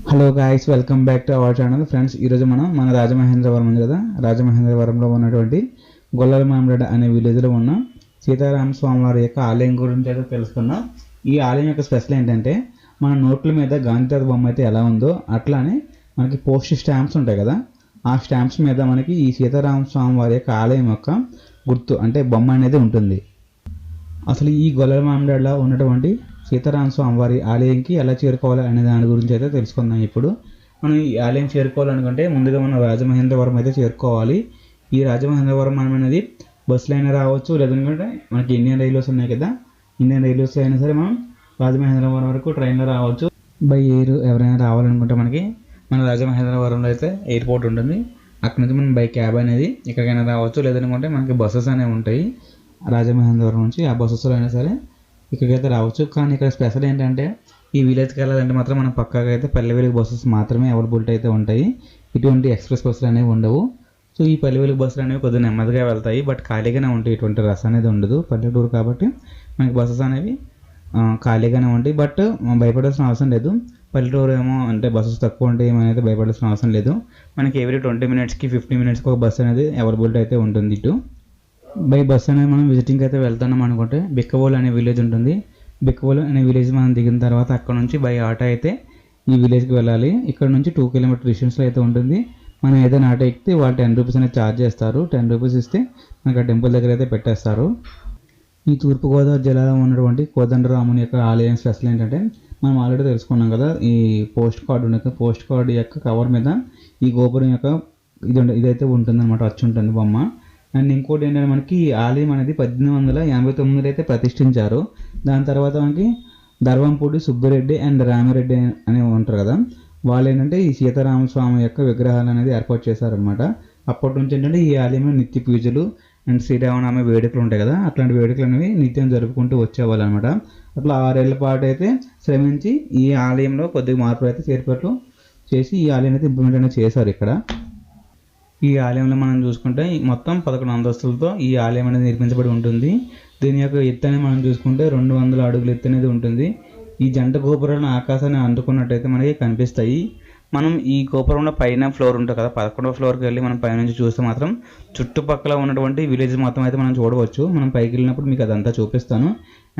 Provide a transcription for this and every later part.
Hello guys, welcome back to our channel. Friends, ఈరోజు మనం మన రాజమహేంద్రవరం ఉంది కదా, రాజమహేంద్రవరంలో ఉన్నటువంటి గొల్లల మామిడాడ అనే విలేజ్లో ఉన్న సీతారామ స్వామి వారి యొక్క ఆలయం గురించి అయితే తెలుసుకుందాం. ఈ ఆలయం యొక్క స్పెషల్ ఏంటంటే, మన నోట్ల మీద గాంధీ బొమ్మ అయితే ఎలా ఉందో అట్లానే మనకి పోస్ట్ స్టాంప్స్ ఉంటాయి కదా, ఆ స్టాంప్స్ మీద మనకి ఈ సీతారామ స్వామి వారి యొక్క ఆలయం యొక్క గుర్తు అంటే బొమ్మ అనేది ఉంటుంది. అసలు ఈ గొల్లల మామిడాడలో ఉన్నటువంటి సీతారామ స్వామి వారి ఆలయంకి ఎలా చేరుకోవాలి అనే దాని గురించి అయితే తెలుసుకుందాం. ఇప్పుడు మనం ఈ ఆలయం చేరుకోవాలనుకుంటే ముందుగా మనం రాజమహేంద్రవరం అయితే చేరుకోవాలి. ఈ రాజమహేంద్రవరం అనేది బస్సులో అయినా రావచ్చు, లేదంటే మనకి ఇండియన్ రైల్వేస్ ఉన్నాయి కదా, ఇండియన్ రైల్వేస్లో అయినా సరే మనం రాజమహేంద్రవరం వరకు ట్రైన్లో రావచ్చు. బై ఎయిర్ ఎవరైనా రావాలనుకుంటే మనకి మన రాజమహేంద్రవరంలో అయితే ఎయిర్పోర్ట్ ఉంటుంది. అక్కడ నుంచి మనం బై క్యాబ్ అనేది ఎక్కడికైనా రావచ్చు, లేదనుకుంటే మనకి బస్సెస్ అనేవి ఉంటాయి రాజమహేంద్రవరం నుంచి. ఆ బస్సెస్లో అయినా సరే ఇక్కడికైతే రావచ్చు. కానీ ఇక్కడ స్పెషల్ ఏంటంటే, ఈ విలేజ్కి వెళ్ళాలంటే మాత్రం మనం పక్కాగా అయితే పల్లెవేలుగు బస్సెస్ మాత్రమే అవైలబిలిటీ అయితే ఉంటాయి. ఇటువంటి ఎక్స్ప్రెస్ బస్సులు అనేవి ఉండవు. సో ఈ పల్లెవేలుగు బస్సులు అనేవి కొద్దిగా నెమ్మదిగా వెళ్తాయి, బట్ ఖాళీగానే ఉంటాయి. ఇటువంటి రష్ అనేది ఉండదు. పల్లెటూరు కాబట్టి మనకి బస్సెస్ అనేవి ఖాళీగానే ఉంటాయి. బట్ భయపడాల్సిన అవసరం లేదు. పల్లెటూరు ఏమో అంటే బస్సెస్ తక్కువ ఉంటాయి, ఏమైనా భయపడాల్సిన అవసరం లేదు. మనకి ఎవ్రీ 20 మినిట్స్కి 15 మినిట్స్కి ఒక బస్సు అనేది అవైలబిలిటీ అయితే ఉంటుంది. ఇటు బై బస్ అనేది మనం విజిటింగ్కి అయితే వెళ్తున్నాం అనుకుంటే బిక్కవోలు అనే విలేజ్ ఉంటుంది. బిక్కవోలు అనే విలేజ్ మనం దిగిన తర్వాత అక్కడ నుంచి బై ఆటో అయితే ఈ విలేజ్కి వెళ్ళాలి. ఇక్కడ నుంచి 2 కిలోమీటర్ డిస్టెన్స్లో అయితే ఉంటుంది. మనం ఏదైనా ఆటో ఎక్కితే వాళ్ళు 10 రూపీస్ అనేది ఛార్జ్ చేస్తారు. 10 రూపీస్ ఇస్తే మనకు ఆ టెంపుల్ దగ్గర అయితే పెట్టేస్తారు. ఈ తూర్పుగోదావరి జిల్లాలో ఉన్నటువంటి కోదండరాముని యొక్క ఆలయం స్పెషల్ ఏంటంటే, మనం ఆల్రెడీ తెలుసుకున్నాం కదా, ఈ పోస్ట్ కార్డు ఉన్న పోస్ట్ కార్డు యొక్క కవర్ మీద ఈ గోపురం యొక్క ఇదైతే ఉంటుంది అనమాట, వచ్చి ఉంటుంది బొమ్మ. అండ్ ఇంకోటి ఏంటంటే, మనకి ఈ ఆలయం అనేది 1889 అయితే ప్రతిష్ఠించారు. దాని తర్వాత మనకి ధర్వంపూడి సుబ్బిరెడ్డి అండ్ రామిరెడ్డి అని ఉంటారు కదా, వాళ్ళు ఏంటంటే ఈ సీతారామస్వామి యొక్క విగ్రహాలు అనేది ఏర్పాటు చేశారనమాట. అప్పటి నుంచి ఏంటంటే ఈ ఆలయంలో నిత్య పూజలు అండ్ శ్రీరామనామ వేడుకలు ఉంటాయి కదా, అట్లాంటి వేడుకలు అనేవి నిత్యం జరుపుకుంటూ వచ్చేవాళ్ళు అనమాట. అట్లా 6 ఏళ్ల పాటు అయితే శ్రమించి ఈ ఆలయంలో కొద్దిగా మార్పులు అయితే చేర్పాట్లు చేసి ఈ ఆలయం అయితే ఇంప్లిమెంట్ అనేది చేశారు. ఇక్కడ ఈ ఆలయంలో మనం చూసుకుంటే మొత్తం 11 అంతస్తులతో ఈ ఆలయం అనేది నిర్మించబడి ఉంటుంది. దీని యొక్క ఎత్తు అనేది మనం చూసుకుంటే 200 అడుగుల ఎత్తు అనేది ఉంటుంది. ఈ జంట గోపురాలను ఆకాశాన్ని అందుకున్నట్టయితే మనకి కనిపిస్తాయి. మనం ఈ గోపురంలో పైన ఫ్లోర్ ఉంటుంది కదా, 11వ ఫ్లోర్కి వెళ్ళి మనం పైనుంచి చూస్తే మాత్రం చుట్టుపక్కల ఉన్నటువంటి విలేజ్ మొత్తం అయితే మనం చూడవచ్చు. మనం పైకి వెళ్ళినప్పుడు మీకు అదంతా చూపిస్తాను.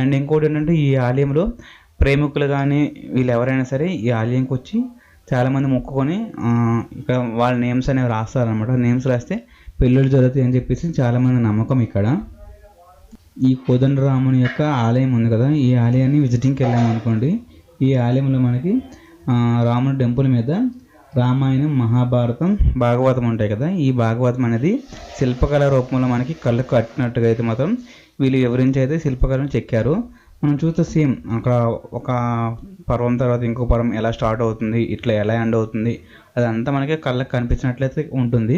అండ్ ఇంకోటి ఏంటంటే, ఈ ఆలయంలో ప్రేమికులు కానీ వీళ్ళు ఎవరైనా సరే ఈ ఆలయంకి వచ్చి చాలామంది మొక్కుకొని ఇక్కడ వాళ్ళ నేమ్స్ అనేవి రాస్తారనమాట. నేమ్స్ రాస్తే పెళ్ళిళ్ళు జరుగుతాయి అని చెప్పేసి చాలామంది నమ్మకం. ఇక్కడ ఈ కోదండరాముని యొక్క ఆలయం ఉంది కదా, ఈ ఆలయాన్ని విజిటింగ్కి వెళ్ళామనుకోండి, ఈ ఆలయంలో మనకి రాముని టెంపుల్ మీద రామాయణం, మహాభారతం, భాగవతం ఉంటాయి కదా, ఈ భాగవతం అనేది శిల్పకళ రూపంలో మనకి కళ్ళకు కట్టినట్టుగా అయితే మాత్రం వీళ్ళు వివరించి అయితే శిల్పకళను చెక్కారు. మనం చూస్తే సేమ్ అక్కడ ఒక పర్వం తర్వాత ఇంకో పర్వం ఎలా స్టార్ట్ అవుతుంది, ఇట్లా ఎలా ఎండ్ అవుతుంది, అదంతా మనకి కళ్ళకి కనిపించినట్లయితే ఉంటుంది.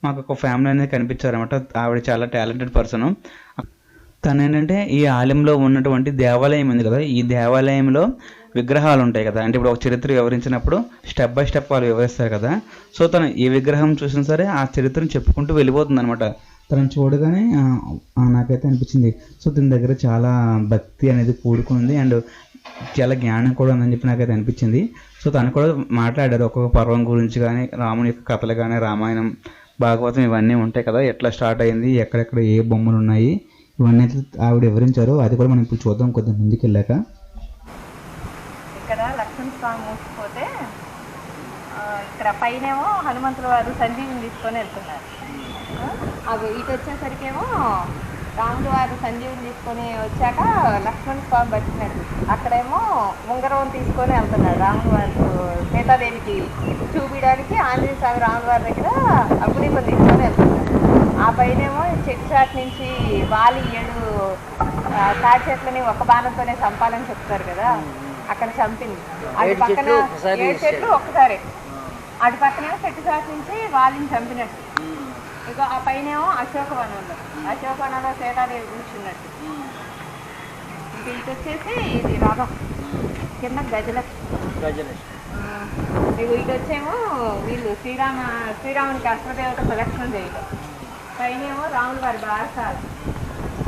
మాకు ఒక ఫ్యామిలీ అనేది కనిపించారనమాట. ఆవిడ చాలా టాలెంటెడ్ పర్సన్. తను ఏంటంటే ఈ ఆలయంలో ఉన్నటువంటి దేవాలయం ఉంది కదా, ఈ దేవాలయంలో విగ్రహాలు ఉంటాయి కదా, అంటే ఇప్పుడు ఒక చరిత్ర వివరించినప్పుడు స్టెప్ బై స్టెప్ వాళ్ళు వివరిస్తారు కదా, సో తను ఏ విగ్రహం చూసినా సరే ఆ చరిత్రను చెప్పుకుంటూ వెళ్ళిపోతుంది అనమాట. తనని చూడగానే నాకైతే అనిపించింది, సో దీని దగ్గర చాలా భక్తి అనేది కూడుకుంది అండ్ చాలా జ్ఞానం కూడా ఉందని చెప్పి నాకైతే అనిపించింది. సో తను కూడా మాట్లాడారు ఒక్కొక్క పర్వం గురించి కానీ, రాముని యొక్క కథలు కానీ, రామాయణం, భాగవతం ఇవన్నీ ఉంటాయి కదా, ఎట్లా స్టార్ట్ అయింది, ఎక్కడెక్కడ ఏ బొమ్మలు ఉన్నాయి, ఇవన్నీ అయితే ఆవిడ వివరించారు. అది కూడా మనం ఇప్పుడు చూద్దాం కొద్దిగా ముందుకు వెళ్ళాక. ఇక్కడ లక్ష్మణ స్వామి మూసిపోతే ఇక్కడ పైనేమో హనుమంతుల వారు సంజీవిని తీసుకొని వెళ్తున్నారు. అవి ఇటు వచ్చేసరికేమో రాముల వారు సంజీవిని తీసుకొని వచ్చాక లక్ష్మణ స్వామి బతికినట్టు, అక్కడేమో ఉంగరం తీసుకొని వెళ్తున్నాడు రాముల వారు సీతాదేవికి చూపించడానికి. ఆంజనేయ స్వామి రాముల వారి దగ్గర అగ్నిపం తీసుకొని వెళ్తున్నారు. ఆ పైనేమో చెట్టు చాటు నుంచి వాలి 7 తాటి చెట్లని ఒక బాణంతోనే చంపాలని చెప్తారు కదా, అక్కడ చంపింది. అటు పక్కన 7 చెట్లు ఒక్కసారి, అటు పక్కనేమో చెట్టు చాటు నుంచి వాలిని చంపినట్టు. ఇక ఆ పైనేమో అశోకవనంలో, అశోకవనంలో సీతాదేవి కూర్చున్నట్టు. ఇంక ఇటు వచ్చేసి ఇది రథం, కింద గజలక్ష్మి. ఇటు వచ్చేమో వీళ్ళు శ్రీరామునికి అశ్వదేవత ప్రదక్షిణ చేయడం. పైనేమో రాముల వారి బారసాలు.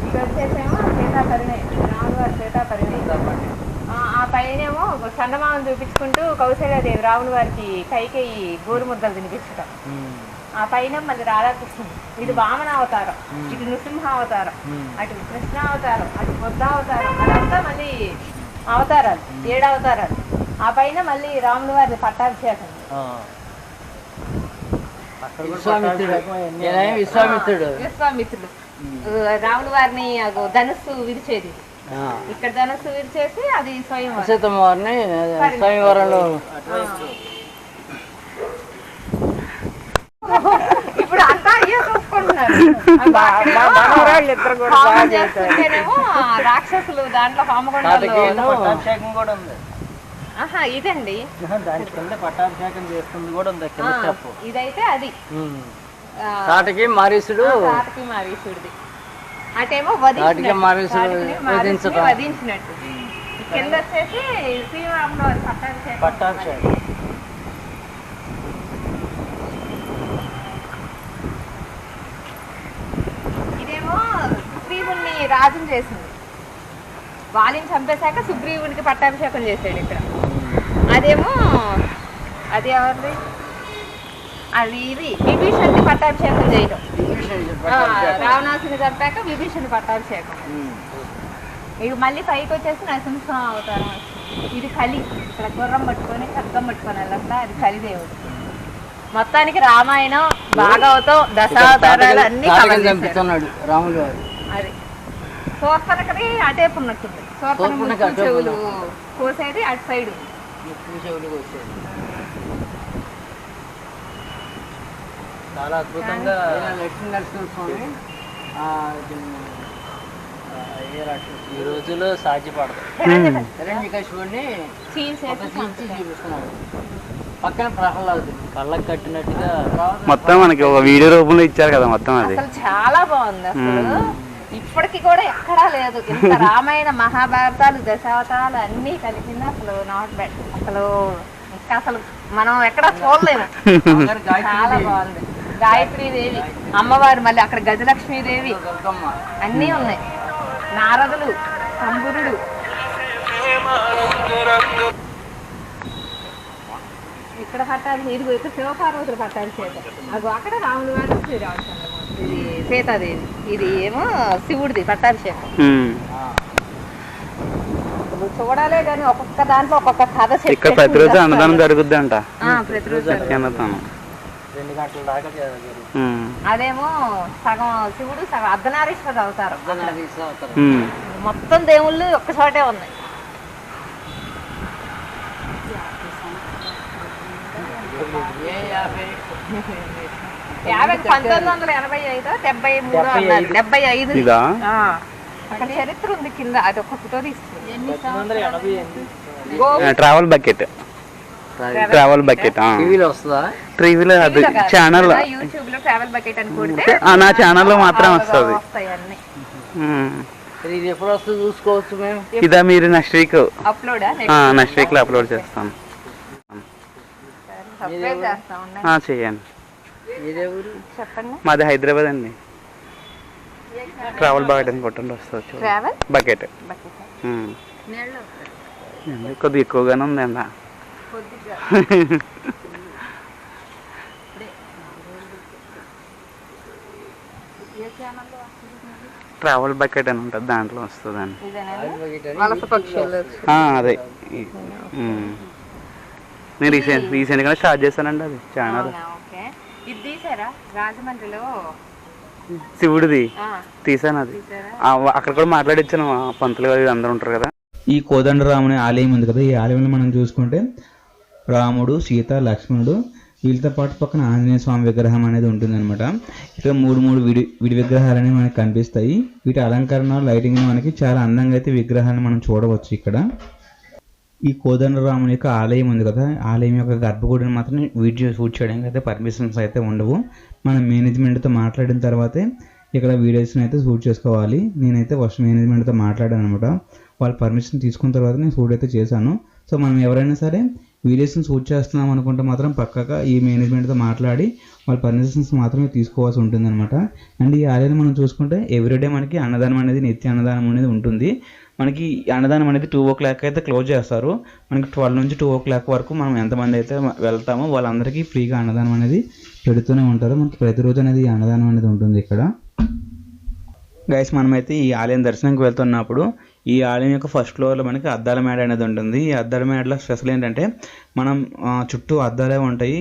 ఇటు వచ్చేసేమో సీతాపరిణయం, రాముల వారి సీతాపరిణయం. ఆ పైనేమో చందమామను చూపించుకుంటూ కౌశల్యాదేవి రాముని వారికి కైకేయి గోరు ముద్దలు తినిపించడం. ఆ పైన మళ్ళీ రాధాకృష్ణుడు, ఇటు వామన అవతారం, ఇటు నృసింహ అవతారం, అటు కృష్ణ అవతారం, అటు బుద్ధ అవతారం, అదంతా మళ్ళీ అవతారాలు 7 అవతారాలు. ఆ పైన మళ్ళీ రాముని వారి పట్టాభిషేకం. విశ్వామిత్రుడు రాముని వారిని ధనుస్సు విరిచేది. ఇక్కడ ధనుస్సు విరిచేసి అది స్వయంవరంలో ఇప్పుడు అంతా అయ్యే చూసుకుంటున్నారు. చేస్తుంటేనేమో రాక్షసులు దాంట్లో హోమగుండాలు. ఆహా ఇదండి పట్టాభిషేకం చేస్తుంది కూడా ఉంది. ఇదైతే అది తాటకి మారీసుడు మారీసుడిది. అటేమో వధించినట్టు. కింద వచ్చేసి శ్రీరాముడు పట్టాభిషేకం. ఇదేమో సుగ్రీవుణ్ణి రాజుని చేసింది. వాలిని చంపేశాక సుగ్రీవునికి పట్టాభిషేకం చేశాడు ఇక్కడ. అదేమో అది ఎవరిది, అది ఇది విభీషణ్ణి పట్టాభిషేకం చేయడం. రావణాసుని చంపాక విభీషణ్ పట్టాభిషేకం. ఇక మళ్ళీ పైకి వచ్చేసి నరసింహ అవతారం. ఇది కలి. ఇక్కడ గుర్రం పట్టుకొని ఖడ్గం పట్టుకొని వెళ్ళంతా అది కలిదేవుడు. మొత్తానికి రామాయణం, భాగవతం, దశావతారాలు అన్ని చంపుతున్నాడు రాములు వారు. అది సోర్పనకది అటే పున్నట్టుంది. సోర్పన చెవులు కోసేది అటు సైడ్. చాలా అద్భుతంగా లక్ష్మీ నరసింహస్వామి ఈ రోజులో సాధ్యపడదు. హిరణ్యకశిపుడిని చూపిస్తున్నాడు. పక్కన ప్రహ్లాదుడు కళ్ళకు కట్టినట్టుగా మొత్తం మనకి ఒక వీడియో రూపంలో ఇచ్చారు కదా మొత్తం. అది చాలా బాగుంది. అసలు ఇప్పటికి కూడా ఎక్కడా లేదు ఇంత రామాయణ మహాభారతాలు దశావతారాలు అన్ని కలిపింది. అసలు నాట్ బ్యాడ్. అసలు ఇంకా అసలు మనం ఎక్కడా చూడలేము. చాలా బాగుంది. గాయత్రీదేవి అమ్మవారు, మళ్ళీ అక్కడ గజలక్ష్మీదేవి అన్నీ ఉన్నాయి. నారదులు, సంబురుడు, ఇక్కడ పట్టాలి. ఇదిగో ఇక్కడ శివపార్వతులు పట్టాభిషేకం. అగో అక్కడ రాములు వారు, శ్రీరామచంద్రమూర్తి, ఇది సీతాదేవి, ఇది ఏమో శివుడిది పట్టాభిషేకం. చూడాలే కానీ ఒక్కొక్క దాంట్లో ఒక్కొక్క కథ. ప్రతిరోజు అన్నదానం జరుగుద్ది అంట. ప్రతిరోజు 2 గంటల దాకా అదేమో సగం శివుడు, సగం అర్ధనారీశ్వరుడు అవుతారు. మొత్తం దేవుళ్ళు ఒక్క చోటే ఉన్నాయి. 1985 75 అక్కడ చరిత్ర ఉంది కింద. అది ఒక ఫోటో తీసుకుంది. ట్రావెల్ బకెట్ టీవీలో అది ఛానల్, యూట్యూబ్ లో ట్రావెల్ బకెట్ అని కొడితే నా ఛానల్లో మాత్రం వస్తుంది. ఎప్పుడు వస్తుంది చూసుకోవచ్చు మేము. ఇదా మీరు నెక్స్ట్ వీక్ అప్లోడ్ లో అప్లోడ్ చేస్తాను. చెయ్యండి. చెప్పండి. మాది హైదరాబాద్ అండి. ట్రావెల్ బకెట్ అని కొట్టండి వస్తుంది. బకెట్ కొద్దిగా ఎక్కువగానే ఉంది అన్న. ట్రావెల్ బకెట్ అని ఉంటుంది, దాంట్లో వస్తుందండి. అదే నేను రీసెంట్గా స్టార్ట్ చేశానండి అది ఛానల్. రాజమండ్రిలో శివుడిది తీసాను. అది అక్కడ కూడా మాట్లాడిచ్చాను. పంతులు గారు అందరూ ఉంటారు కదా. ఈ కోదండరాముని ఆలయం ఉంది కదా, ఈ ఆలయంలో మనం చూసుకుంటే రాముడు, సీత, లక్ష్మణుడు, వీళ్ళతో పాటు పక్కన ఆంజనేయ స్వామి విగ్రహం అనేది ఉంటుంది అనమాట. ఇక్కడ 3 విడి విగ్రహాలు అనేవి మనకి కనిపిస్తాయి. వీటి అలంకరణ, లైటింగ్ మనకి చాలా అందంగా అయితే విగ్రహాన్ని మనం చూడవచ్చు. ఇక్కడ ఈ కోదండరాముని యొక్క ఆలయం ఉంది కదా, ఆలయం యొక్క గర్భగుడిని మాత్రం వీడియో షూట్ చేయడానికి అయితే పర్మిషన్స్ అయితే ఉండవు. మనం మేనేజ్మెంట్తో మాట్లాడిన తర్వాతే ఇక్కడ వీడియోస్ని అయితే షూట్ చేసుకోవాలి. నేనైతే ఫస్ట్ మేనేజ్మెంట్తో మాట్లాడాను అనమాట. వాళ్ళ పర్మిషన్ తీసుకున్న తర్వాత నేను షూట్ అయితే చేశాను. సో మనం ఎవరైనా సరే వీడియోస్ని షూట్ చేస్తున్నాం అనుకుంటే మాత్రం పక్కగా ఈ మేనేజ్మెంట్తో మాట్లాడి వాళ్ళ పర్మిషన్స్ మాత్రమే తీసుకోవాల్సి ఉంటుంది అనమాట. అండ్ ఈ ఆలయాన్ని మనం చూసుకుంటే ఎవ్రీడే మనకి అన్నదానం అనేది, నిత్య అన్నదానం అనేది ఉంటుంది. మనకి అన్నదానం అనేది 2:00 అయితే క్లోజ్ చేస్తారు. మనకి 12 నుంచి 2:00 వరకు మనం ఎంతమంది అయితే వెళ్తామో వాళ్ళందరికీ ఫ్రీగా అన్నదానం అనేది పెడుతూనే ఉంటారు. మనకి ప్రతిరోజు అనేది ఈ అన్నదానం అనేది ఉంటుంది ఇక్కడ. గైస్ మనమైతే ఈ ఆలయం దర్శనంకి వెళ్తున్నప్పుడు ఈ ఆలయం యొక్క ఫస్ట్ ఫ్లోర్లో మనకి అద్దాల మేడ అనేది ఉంటుంది. ఈ అద్దాల మేడలో స్పెషల్ ఏంటంటే మనం చుట్టూ అద్దాలే ఉంటాయి.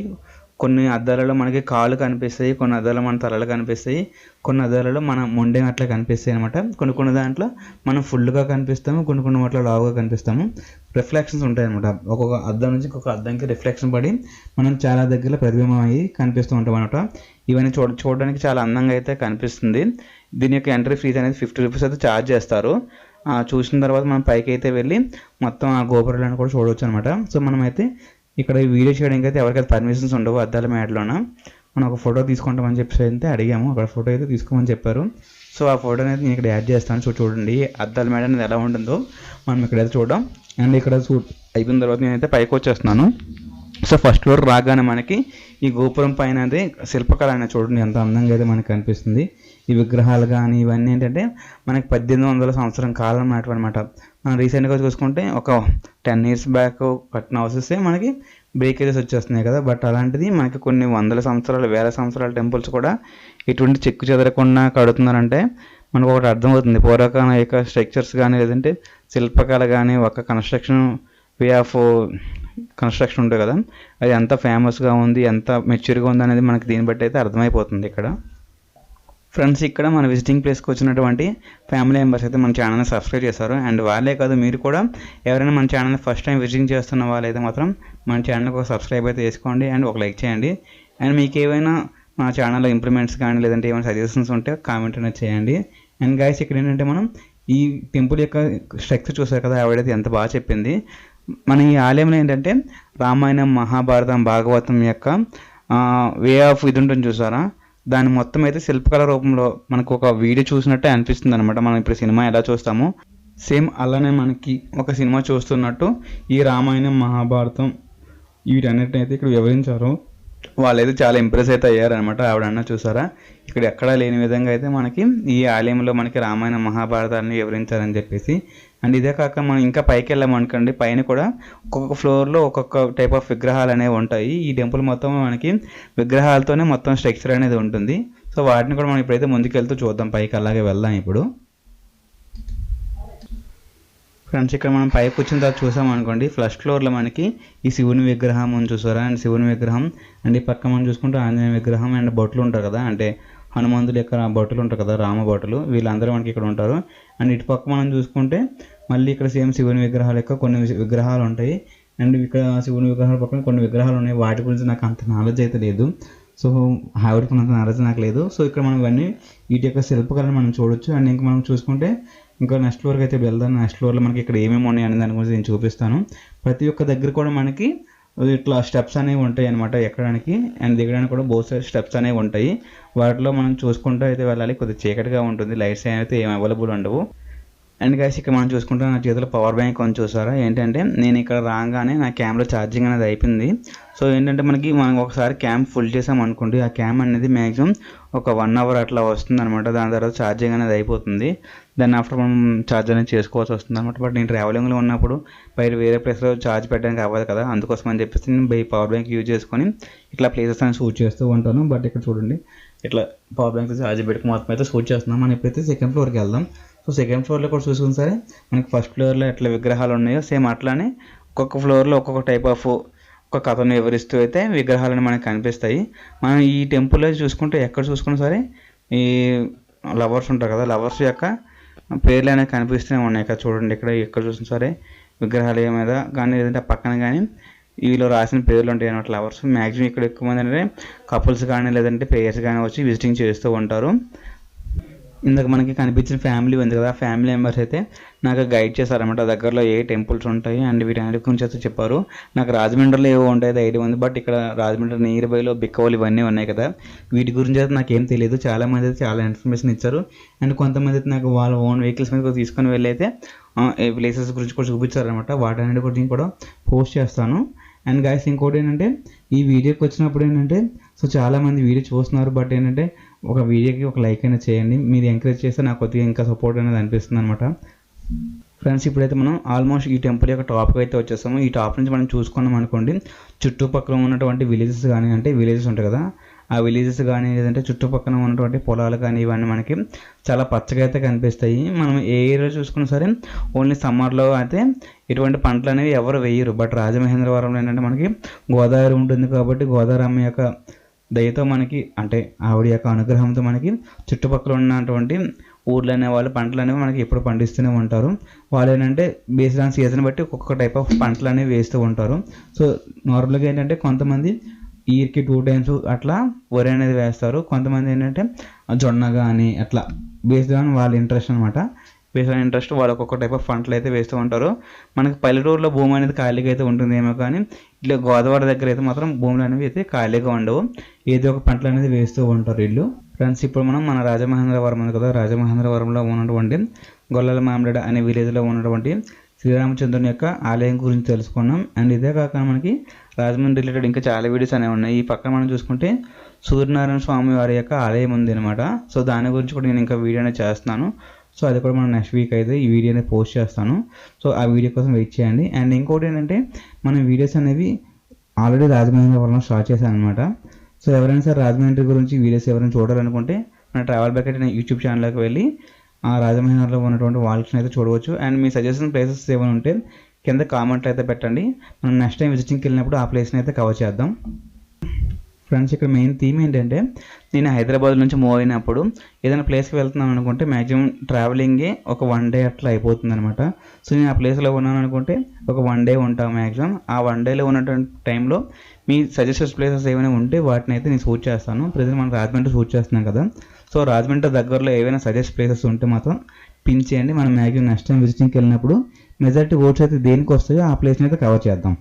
కొన్ని అద్దాలలో మనకి కాళ్ళు కనిపిస్తాయి, కొన్ని అద్దాలలో మన తలలు కనిపిస్తాయి, కొన్ని అద్దాలలో మనం మొండె అట్లా కనిపిస్తాయి అనమాట. కొన్ని దాంట్లో మనం ఫుల్గా కనిపిస్తాము, కొన్ని వాటిలో లావుగా కనిపిస్తాము. రిఫ్లెక్షన్స్ ఉంటాయి అనమాట. ఒక్కొక్క అద్దం నుంచి ఇంకొక అద్దంకి రిఫ్లెక్షన్ పడి మనం చాలా దగ్గర ప్రతిబింబం అయ్యి కనిపిస్తూ ఉంటాం అనమాట. ఇవన్నీ చూడడానికి చాలా అందంగా అయితే కనిపిస్తుంది. దీని యొక్క ఎంట్రీ ఫీజు అనేది 50 రూపీస్ అయితే ఛార్జ్ చేస్తారు. చూసిన తర్వాత మనం పైకి అయితే వెళ్ళి మొత్తం ఆ గోపురాలను కూడా చూడవచ్చు అనమాట. సో మనమైతే ఇక్కడ ఈ వీడియో చేయడానికి అయితే ఎవరికైతే పర్మిషన్స్ ఉండవు అద్దాల మేడలోన. మనం ఒక ఫోటో తీసుకుంటామని చెప్పి అయితే అడిగాము. అక్కడ ఫోటో అయితే తీసుకోమని చెప్పారు. సో ఆ ఫోటో అనేది నేను ఇక్కడ యాడ్ చేస్తాను. చూడండి అద్దాల మేడ అనేది ఎలా ఉంటుందో మనం ఇక్కడైతే చూద్దాం. అండ్ ఇక్కడ అయిపోయిన తర్వాత నేనైతే పైకి వచ్చేస్తున్నాను. సో ఫస్ట్ ఫ్లోర్ రాగానే మనకి ఈ గోపురం పైన అయితే శిల్పకళ అనేది చూడండి ఎంత అందంగా అయితే మనకి కనిపిస్తుంది. ఈ విగ్రహాలు కానీ ఇవన్నీ ఏంటంటే మనకి 1800 సంవత్సరం కాలం నాటి అనమాట. మనం రీసెంట్గా చూసుకుంటే ఒక 10 years బ్యాక్ కట్టిన హౌసెసే మనకి బ్రేకేజెస్ వచ్చేస్తున్నాయి కదా. బట్ అలాంటిది మనకి కొన్ని వందల సంవత్సరాలు, వేల సంవత్సరాల టెంపుల్స్ కూడా ఇటువంటి చెక్కు చెదరకుండా కడుతున్నారంటే మనకు ఒకటి అర్థమవుతుంది. పూర్వకాల యొక్క స్ట్రక్చర్స్ కానీ లేదంటే శిల్పకళ కానీ ఒక కన్స్ట్రక్షన్ వే ఆఫ్ కన్స్ట్రక్షన్ ఉంటుంది కదా, అది ఎంత ఫేమస్గా ఉంది, ఎంత మెచ్యూర్గా ఉంది అనేది మనకి దీన్ని బట్టి అయితే అర్థమైపోతుంది ఇక్కడ. ఫ్రెండ్స్ ఇక్కడ మన విజిటింగ్ ప్లేస్కి వచ్చినటువంటి ఫ్యామిలీ మెంబర్స్ అయితే మన ఛానల్ని సబ్స్క్రైబ్ చేశారు. అండ్ వాళ్ళే కాదు మీరు కూడా ఎవరైనా మన ఛానల్ని ఫస్ట్ టైం విజిటింగ్ చేస్తున్న వాళ్ళైతే మాత్రం మన ఛానల్కి ఒక సబ్స్క్రైబ్ అయితే చేసుకోండి అండ్ ఒక లైక్ చేయండి. అండ్ మీకు ఏవైనా మా ఛానల్లో ఇంప్రూవ్మెంట్స్ కానీ లేదంటే ఏమైనా సజెషన్స్ ఉంటే కామెంట్ అనేది చేయండి. అండ్ గైస్ ఇక్కడ ఏంటంటే మనం ఈ టెంపుల్ యొక్క స్ట్రక్చర్ చూసారు కదా, ఆవిడైతే ఎంత బాగా చెప్పింది. మన ఈ ఆలయంలో ఏంటంటే రామాయణం, మహాభారతం, భాగవతం యొక్క వే ఆఫ్ ఇది ఉంటుంది చూసారా, దాని మొత్తం అయితే శిల్పకళ రూపంలో మనకు ఒక వీడియో చూసినట్టే అనిపిస్తుంది అనమాట. మనం ఇప్పుడు సినిమా ఎలా చూస్తామో సేమ్ అలానే మనకి ఒక సినిమా చూస్తున్నట్టు ఈ రామాయణం, మహాభారతం వీటన్నిటిని అయితే ఇక్కడ వివరించారు. వాళ్ళైతే చాలా ఇంప్రెస్ అయితే అయ్యారనమాట. ఆవిడన్న చూసారా ఇక్కడ ఎక్కడా లేని విధంగా అయితే మనకి ఈ ఆలయంలో మనకి రామాయణ, మహాభారతాన్ని వివరించారని చెప్పేసి. అండ్ ఇదే కాక మనం ఇంకా పైకి వెళ్ళామనుకోండి, పైన కూడా ఒక్కొక్క ఫ్లోర్లో ఒక్కొక్క టైప్ ఆఫ్ విగ్రహాలు అనేవి ఉంటాయి. ఈ టెంపుల్ మొత్తం మనకి విగ్రహాలతోనే మొత్తం స్ట్రక్చర్ అనేది ఉంటుంది. సో వాటిని కూడా మనం ఇప్పుడైతే ముందుకెళ్తూ చూద్దాం. పైకి అలాగే వెళ్దాం ఇప్పుడు. ఫ్రెండ్స్ ఇక్కడ మనం పైకి వచ్చిన తర్వాత చూసామనుకోండి, ఫస్ట్ ఫ్లోర్లో మనకి ఈ శివుని విగ్రహం అని చూసారా, అండ్ శివుని విగ్రహం అండ్ ఈ పక్క మనం చూసుకుంటే ఆంజనేయ విగ్రహం అండ్ భటులు ఉంటారు కదా, అంటే హనుమంతుల యొక్క భటులు ఉంటారు కదా, రామ భటులు, వీళ్ళందరూ మనకి ఇక్కడ ఉంటారు. అండ్ ఇటు పక్క మనం చూసుకుంటే మళ్ళీ ఇక్కడ సేమ్ శివుని విగ్రహాల యొక్క కొన్ని విగ్రహాలు ఉంటాయి. అండ్ ఇక్కడ శివుని విగ్రహాల పక్కన కొన్ని విగ్రహాలు ఉన్నాయి. వాటి గురించి నాకు అంత నాలెడ్జ్ అయితే లేదు. సో ఆవిడకి అంత నాలెడ్జ్ నాకు లేదు. సో ఇక్కడ మనం ఇవన్నీ వీటి యొక్క శిల్పకళను మనం చూడొచ్చు. అండ్ ఇంకా మనం చూసుకుంటే ఇంకా నెక్స్ట్ ఫ్లోర్కి అయితే వెళ్దాం. నెక్స్ట్ ఫ్లోర్లో మనకి ఇక్కడ ఏమేమి ఉన్నాయి అనే దాని గురించి నేను చూపిస్తాను. ప్రతి ఒక్క దగ్గర కూడా మనకి ఇట్లా స్టెప్స్ అనేవి ఉంటాయి అనమాట ఎక్కడానికి అండ్ దిగడానికి కూడా బోత్ స్టెప్స్ అనేవి ఉంటాయి. వాటిలో మనం చూసుకుంటూ అయితే వెళ్ళాలి. కొద్దిగా చీకటిగా ఉంటుంది, లైట్స్ అయితే ఏం అవైలబుల్ ఉండవు. అండ్ గైస్ ఇక్కడ మనం చూసుకుంటే నా చేతిలో పవర్ బ్యాంక్ కొంచెం చూసారా, ఏంటంటే నేను ఇక్కడ రాగానే నా క్యామ్లో ఛార్జింగ్ అనేది అయిపోయింది. సో ఏంటంటే మనం ఒకసారి క్యామ్ ఫుల్ చేసాం అనుకోండి, ఆ క్యామ్ అనేది మ్యాక్సిమం ఒక 1 hour అట్లా వస్తుంది అనమాట. దాని తర్వాత ఛార్జింగ్ అనేది అయిపోతుంది. దాన్ని ఆఫ్టర్ మనం ఛార్జ్ అనేది చేసుకోవాల్సి వస్తుంది అనమాట. బట్ నేను ట్రావెలింగ్లో ఉన్నప్పుడు వేరే ప్లేస్లో ఛార్జ్ పెట్టడానికి అవ్వదు కదా, అందుకోసం అని చెప్పేసి నేను పవర్ బ్యాంక్ యూజ్ చేసుకొని ఇట్లా ప్లేసెస్ అనేది షూట్ చేస్తూ ఉంటాను. బట్ ఇక్కడ చూడండి ఇట్లా పవర్ బ్యాంక్ ఛార్జ్ పెట్టుకుని మొత్తం అయితే షూట్ చేస్తున్నాం. మనం ఇప్పుడైతే సెకండ్ ఫ్లోర్కి వెళ్దాం. సో సెకండ్ ఫ్లోర్లో కూడా చూసుకుని సరే మనకి ఫస్ట్ ఫ్లోర్లో ఎట్లా విగ్రహాలు ఉన్నాయో సేమ్ అట్లానే ఒక్కొక్క ఫ్లోర్లో ఒక్కొక్క టైప్ ఆఫ్ ఒక కథను వివరిస్తూ అయితే విగ్రహాలను మనకు కనిపిస్తాయి. మనం ఈ టెంపుల్లో చూసుకుంటే ఎక్కడ చూసుకున్నా సరే ఈ లవర్స్ ఉంటారు కదా, లవర్స్ యొక్క పేర్లు అనేవి కనిపిస్తూనే ఉన్నాయి. ఇక్కడ చూడండి ఎక్కడ చూసినా సరే విగ్రహాల మీద కానీ లేదంటే పక్కన కానీ వీళ్ళు రాసిన పేర్లు ఉంటాయి అన్నమాట లవర్స్. మ్యాక్సిమం ఇక్కడ ఎక్కువ మంది అంటే కపుల్స్ కానీ లేదంటే పేర్స్ కానీ వచ్చి విజిటింగ్ చేస్తూ ఉంటారు. ఇందాక మనకి కనిపించిన ఫ్యామిలీ ఉంది కదా, ఫ్యామిలీ మెంబర్స్ అయితే నాకు గైడ్ చేశారన్నమాట. దగ్గరలో ఏ టెంపుల్స్ ఉంటాయి అండ్ వీటి గురించి అయితే చెప్పారు. నాకు రాజమండ్రిలో ఏవో ఉంటాయి ఐడియా ఉంది, బట్ ఇక్కడ రాజమండ్రి నియర్ బైలో బిక్కవోలు ఇవన్నీ ఉన్నాయి కదా, వీటి గురించి అయితే నాకేం తెలియదు. చాలామంది అయితే చాలా ఇన్ఫర్మేషన్ ఇచ్చారు. అండ్ కొంతమంది అయితే నాకు వాళ్ళ ఓన్ వెహికల్స్ మీద తీసుకొని వెళ్ళి అయితే ఈ ప్లేసెస్ గురించి కూడా చూపించారనమాట. వాటన్నిటి గురించి కూడా పోస్ట్ చేస్తాను. అండ్ గైస్ ఇంకోటి ఏంటంటే ఈ వీడియోకి వచ్చినప్పుడు ఏంటంటే సో చాలామంది వీడియో చూస్తున్నారు, బట్ ఏంటంటే ఒక వీడియోకి ఒక లైక్ అయినా చేయండి. మీరు ఎంకరేజ్ చేస్తే నాకు కొద్దిగా ఇంకా సపోర్ట్ అనేది అనిపిస్తుంది అనమాట. ఫ్రెండ్స్ ఇప్పుడైతే మనం ఆల్మోస్ట్ ఈ టెంపుల్ యొక్క టాప్కి అయితే వచ్చేసాము. ఈ టాప్ నుంచి మనం చూసుకున్నాం అనుకోండి, చుట్టుపక్కల ఉన్నటువంటి విలేజెస్ కానీ, అంటే విలేజెస్ ఉంటాయి కదా, ఆ విలేజెస్ కానీ లేదంటే చుట్టుపక్కల ఉన్నటువంటి పొలాలు కానీ ఇవన్నీ మనకి చాలా పచ్చగా అయితే కనిపిస్తాయి. మనం ఏ ఏరియా చూసుకున్నా సరే ఓన్లీ సమ్మర్లో అయితే ఇటువంటి పంటలు అనేవి ఎవరు వేయరు. బట్ రాజమహేంద్రవరంలో ఏంటంటే మనకి గోదావరి ఉంటుంది కాబట్టి గోదావరి అమ్మ యొక్క దయతో మనకి, అంటే ఆవిడ యొక్క అనుగ్రహంతో మనకి చుట్టుపక్కల ఉన్నటువంటి ఊర్లు అనేవాళ్ళు పంటలు అనేవి మనకి ఎప్పుడు పండిస్తూనే ఉంటారు. వాళ్ళు ఏంటంటే బేస్డ్ ఆన్ సీజన్ బట్టి ఒక్కొక్క టైప్ ఆఫ్ పంటలు అనేవి వేస్తూ ఉంటారు. సో నార్మల్గా ఏంటంటే కొంతమంది ఇయర్కి 2 times అట్లా వరి అనేది వేస్తారు. కొంతమంది ఏంటంటే జొన్న కానీ అట్లా బేస్డ్ ఆన్ వాళ్ళ ఇంట్రెస్ట్ అనమాట. బేస్డ్ ఆన్ ఇంట్రెస్ట్ వాళ్ళు ఒక్కొక్క టైప్ ఆఫ్ పంటలు అయితే వేస్తూ ఉంటారు. మనకి పల్లెటూరులో భూమి అనేది ఖాళీగా అయితే ఉంటుందేమో, కానీ ఇట్లా గోదావరి దగ్గర అయితే మాత్రం భూములు అనేవి అయితే ఖాళీగా ఉండవు, ఏదో ఒక పంటలు అనేది వేస్తూ ఉంటారు వీళ్ళు. ఫ్రెండ్స్ ఇప్పుడు మనం మన రాజమహేంద్రవరం ఉంది కదా, రాజమహేంద్రవరంలో ఉన్నటువంటి గొల్లల మామిడి అనే విలేజ్లో ఉన్నటువంటి శ్రీరామచంద్రుని యొక్క ఆలయం గురించి తెలుసుకున్నాం. అండ్ ఇదే కాకుండా మనకి రాజమండ్రి రిలేటెడ్ ఇంకా చాలా వీడియోస్ అనేవి ఉన్నాయి. ఈ పక్కన మనం చూసుకుంటే సూర్యనారాయణ స్వామి వారి యొక్క ఆలయం ఉంది అనమాట. సో దాని గురించి కూడా నేను ఇంకా వీడియో అనేది చేస్తున్నాను. సో అది కూడా మనం నెక్స్ట్ వీక్ అయితే ఈ వీడియో అనేది పోస్ట్ చేస్తాను. సో ఆ వీడియో కోసం వెయిట్ చేయండి. అండ్ ఇంకోటి ఏంటంటే మనం వీడియోస్ అనేవి ఆల్రెడీ రాజమహేంద్రవరంలో స్టార్ట్ చేశాను అనమాట. సో ఎవరైనా సరే రాజమండ్రి గురించి వీడియోస్ ఎవరైనా చూడాలనుకుంటే మన ట్రావెల్ బకెట్ యూట్యూబ్ ఛానల్లోకి వెళ్ళి ఆ రాజమహేంద్రలో ఉన్నటువంటి వాల్స్ని అయితే చూడవచ్చు. అండ్ మీ సజెషన్ ప్లేసెస్ ఏమైనా ఉంటే కింద కామెంట్లు అయితే పెట్టండి. మనం నెక్స్ట్ టైం విజిటింగ్కి వెళ్ళినప్పుడు ఆ ప్లేస్ని అయితే కవర్ చేద్దాం. ఫ్రెండ్స్ ఇక్కడ మెయిన్ థీమ్ ఏంటంటే, నేను హైదరాబాద్ నుంచి మూవ్ అయినప్పుడు ఏదైనా ప్లేస్కి వెళ్తున్నాను అనుకుంటే మ్యాక్సిమం ట్రావెలింగే ఒక 1 day అట్లా అయిపోతుంది అనమాట. సో నేను ఆ ప్లేస్లో ఉన్నాను అనుకుంటే ఒక 1 day ఉంటాం మ్యాక్సిమం. ఆ 1 dayలో ఉన్నటువంటి టైంలో మీ సజెస్టెడ్ ప్లేసెస్ ఏమైనా ఉంటే వాటిని అయితే నేను షూట్ చేస్తాను. ప్రజెంట్ మనం రాజమండ్రి షూట్ చేస్తున్నాం కదా, సో రాజమండ్రి దగ్గరలో ఏవైనా సజెస్ట్ ప్లేసెస్ ఉంటే మాత్రం పిన్ చేయండి. మనం మ్యాక్సిమం నెక్స్ట్ టైం విజిటింగ్కి వెళ్ళినప్పుడు మెజారిటీ ఓట్స్ అయితే దేనికి వస్తాయో ఆ ప్లేస్ని అయితే కవర్ చేద్దాం.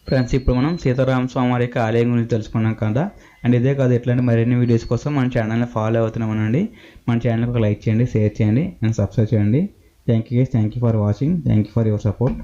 ఫ్రెండ్స్ ఇప్పుడు మనం సీతారామ స్వామి వారి యొక్క ఆలయం గురించి తెలుసుకున్నాం కదా. అండ్ ఇదే కాదు, ఇట్లాంటి మరిన్ని వీడియోస్ కోసం మన ఛానల్ని ఫాలో అవుతున్నామనండి. మన ఛానల్కి ఒక లైక్ చేయండి, షేర్ చేయండి అండ్ సబ్స్క్రైబ్ చేయండి. Thank you for watching. Thank you for your support.